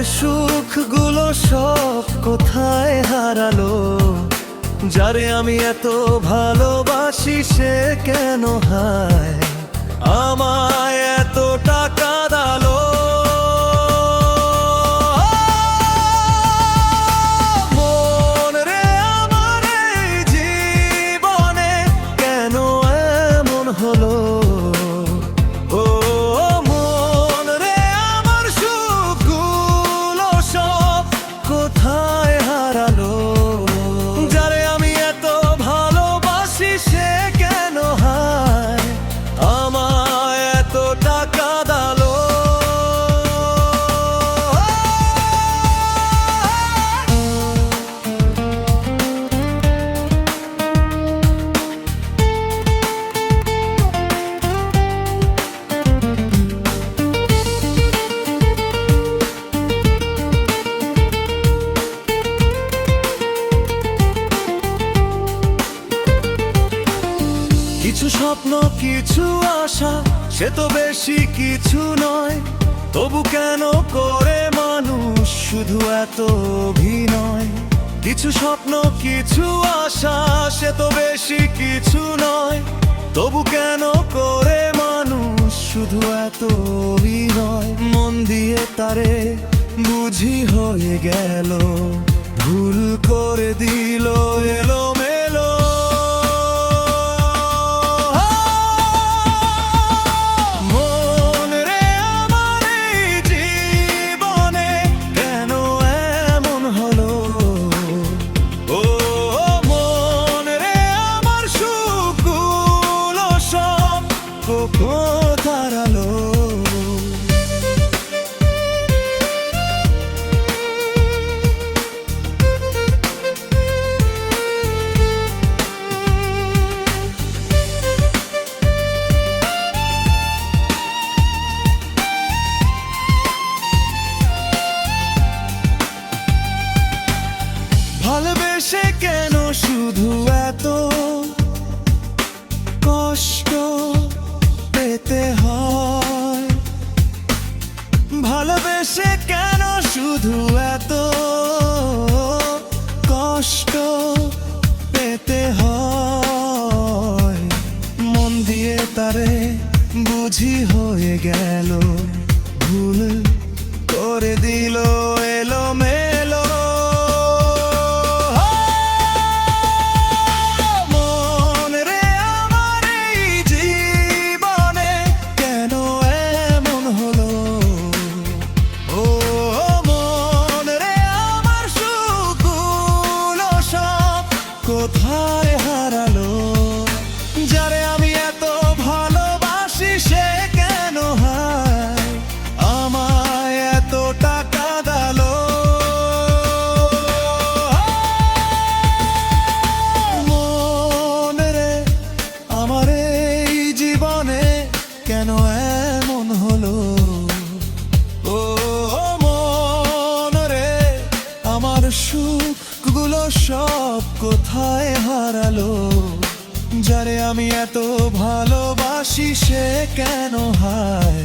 সুখগুলো সব কোথায় হারালো? যারে আমি এত ভালোবাসি সে কেন হায় আমায় এত টাকা দালো? মন রে আমার এই জীবনে কেন এমন হলো? ও মন রে আমার সুখগুলো সব কোথায় হারালো? যারে আমি এত ভালোবাসি সে কেন হায় আমায় এত টাকা দালো? কিছু স্বপ্ন কিছু আশা সে তো বেশি কিছু নয়, তবু কেন করে মানুষ শুধু এত অভিনয়? কিছু স্বপ্ন কিছু আশা সে তো বেশি কিছু নয়, তবু কেন করে মানুষ শুধু এত অভিনয়? মন দিয়ে তারে বুঝি হয়ে গেল, ভুল করে দিল এলোমেলো। ভালোবেসে কেন শুধু এত কষ্ট পেতে হয়? ভালোবেসে কেন শুধু এত কষ্ট পেতে হয়? মন দিয়ে তারে বুঝি হয়ে গেল, ভুল করে দিল এলোমেলো। কোথায় হারালো? যারে আমি এত ভালোবাসি সে কেন হায় আমায় এত টাকা দালো? মন রে আমার এই জীবনে কেন এমন হলো? ও মন রে আমার সুখগুলো সব কোথায় হারালো? যারে আমি এত ভালোবাসি সে কেন হায়